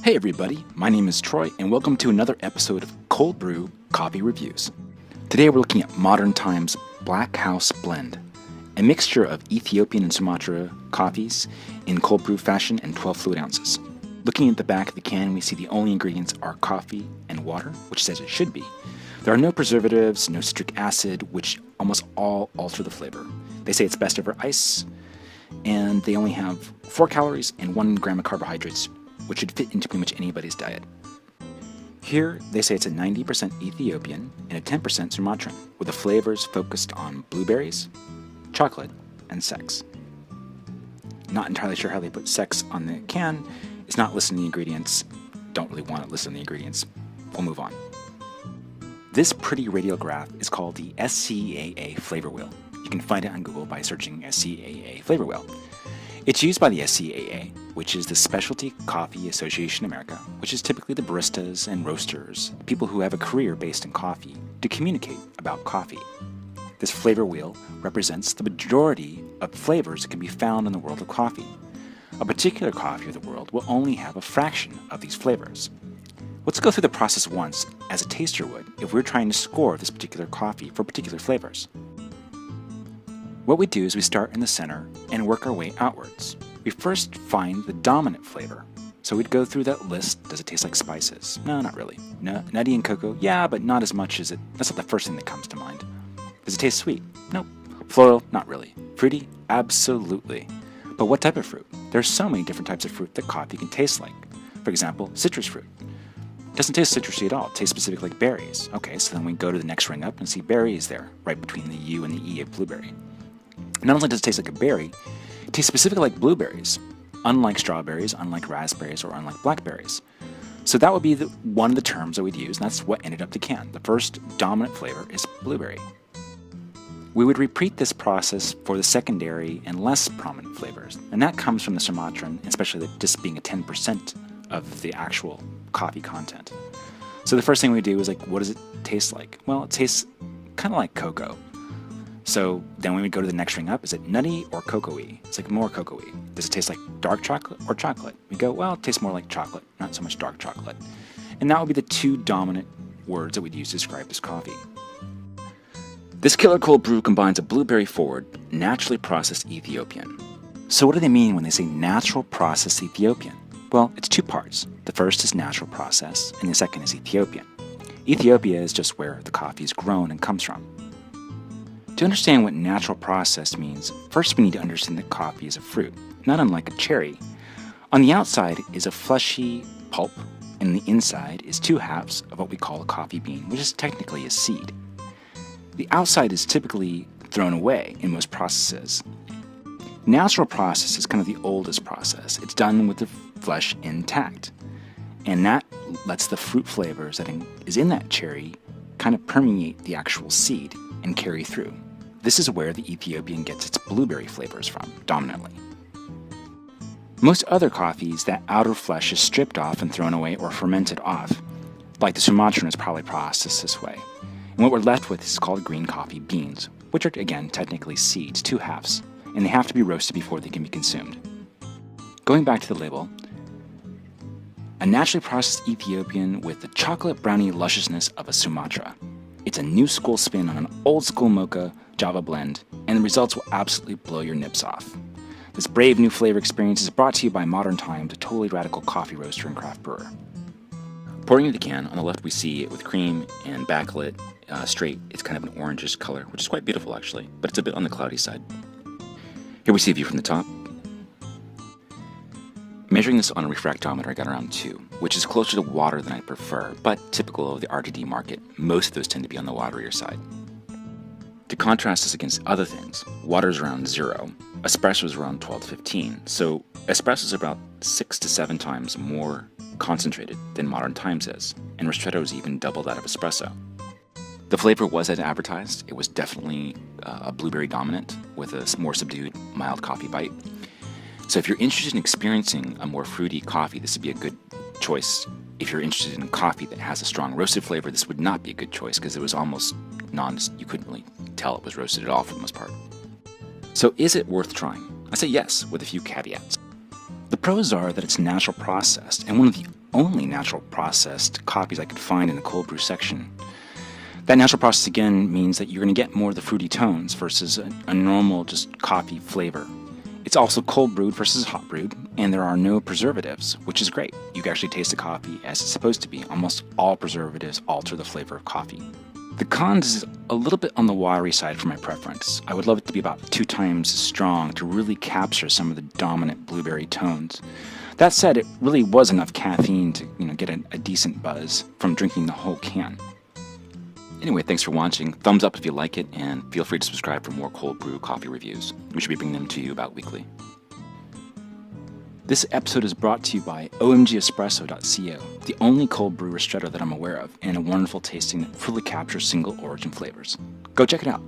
Hey everybody, my name is Troy and welcome to another episode of Cold Brew Coffee Reviews. Today we're looking at Modern Times Black House Blend, a mixture of Ethiopian and Sumatra coffees in cold brew fashion and 12 fluid ounces. Looking at the back of the can, we see the only ingredients are coffee and water, which says it should be. There are no preservatives, no citric acid, which almost all alter the flavor. They say it's best over ice, and they only have 4 calories and 1 gram of carbohydrates, which should fit into pretty much anybody's diet. Here, they say it's a 90% Ethiopian and a 10% Sumatran, with the flavors focused on blueberries, chocolate, and sex. Not entirely sure how they put sex on the can. It's not listed in the ingredients. Don't really want it listed in the ingredients. We'll move on. This pretty radial graph is called the SCAA flavor wheel. You can find it on Google by searching SCAA flavor wheel. It's used by the SCAA, which is the Specialty Coffee Association America, which is typically the baristas and roasters, people who have a career based in coffee, to communicate about coffee. This flavor wheel represents the majority of flavors that can be found in the world of coffee. A particular coffee of the world will only have a fraction of these flavors. Let's go through the process once, as a taster would, if we're trying to score this particular coffee for particular flavors. What we do is we start in the center and work our way outwards. We first find the dominant flavor. So we'd go through that list. Does it taste like spices? No, not really. No, nutty and cocoa? Yeah, but not as much as it. That's not the first thing that comes to mind. Does it taste sweet? Nope. Floral? Not really. Fruity? Absolutely. But what type of fruit? There's so many different types of fruit that coffee can taste like. For example, citrus fruit. It doesn't taste citrusy at all. It tastes specifically like berries. Okay, so then we go to the next ring up and see berries there, right between the U and the E of blueberry. Not only does it taste like a berry, it tastes specifically like blueberries, unlike strawberries, unlike raspberries, or unlike blackberries. So that would be one of the terms that we'd use, and that's what ended up the can. The first dominant flavor is blueberry. We would repeat this process for the secondary and less prominent flavors, and that comes from the Sumatran, especially just being a 10% of the actual coffee content. So the first thing we do is what does it taste like? Well, it tastes kind of like cocoa. So then when we go to the next ring up, is it nutty or cocoa-y? It's more cocoa-y. Does it taste like dark chocolate or chocolate? We go, well, it tastes more like chocolate, not so much dark chocolate. And that would be the 2 dominant words that we'd use to describe this coffee. This killer cold brew combines a blueberry-forward, naturally processed Ethiopian. So what do they mean when they say natural processed Ethiopian? Well, it's 2 parts. The first is natural process, and the second is Ethiopian. Ethiopia is just where the coffee is grown and comes from. To understand what natural process means, first we need to understand that coffee is a fruit, not unlike a cherry. On the outside is a fleshy pulp, and the inside is 2 halves of what we call a coffee bean, which is technically a seed. The outside is typically thrown away in most processes. Natural process is kind of the oldest process. It's done with the flesh intact, and that lets the fruit flavors that is in that cherry kind of permeate the actual seed and carry through. This is where the Ethiopian gets its blueberry flavors from, dominantly. Most other coffees, that outer flesh is stripped off and thrown away or fermented off. Like the Sumatran is probably processed this way. And what we're left with is called green coffee beans, which are, again, technically seeds, 2 halves, and they have to be roasted before they can be consumed. Going back to the label, a naturally processed Ethiopian with the chocolate brownie lusciousness of a Sumatra. It's a new school spin on an old school mocha Java blend, and the results will absolutely blow your nips off. This brave new flavor experience is brought to you by Modern Times, a totally radical coffee roaster and craft brewer. Pouring into the can, on the left we see it with cream and backlit straight. It's kind of an orangish color, which is quite beautiful actually, but it's a bit on the cloudy side. Here we see a view from the top. Measuring this on a refractometer, I got around 2, which is closer to water than I prefer, but typical of the RTD market. Most of those tend to be on the waterier side. To contrast this against other things, water is around 0, espresso is around 12 to 15, so espresso is about 6 to 7 times more concentrated than Modern Times is, and ristretto is even double that of espresso. The flavor was as advertised. It was definitely a blueberry dominant with a more subdued, mild coffee bite. So if you're interested in experiencing a more fruity coffee, this would be a good choice. If you're interested in coffee that has a strong roasted flavor, this would not be a good choice because it was almost you couldn't really tell it was roasted at all for the most part. So is it worth trying? I say yes, with a few caveats. The pros are that it's natural processed and one of the only natural processed coffees I could find in the cold brew section. That natural process again means that you're going to get more of the fruity tones versus a normal just coffee flavor. It's also cold brewed versus hot brewed, and there are no preservatives, which is great. You can actually taste the coffee as it's supposed to be. Almost all preservatives alter the flavor of coffee. The cons is a little bit on the watery side for my preference. I would love it to be about 2 times as strong to really capture some of the dominant blueberry tones. That said, it really was enough caffeine to get a decent buzz from drinking the whole can. Anyway, thanks for watching. Thumbs up if you like it, and feel free to subscribe for more cold brew coffee reviews. We should be bringing them to you about weekly. This episode is brought to you by omgespresso.co, the only cold brew ristretto that I'm aware of, and a wonderful tasting that fully captures single origin flavors. Go check it out.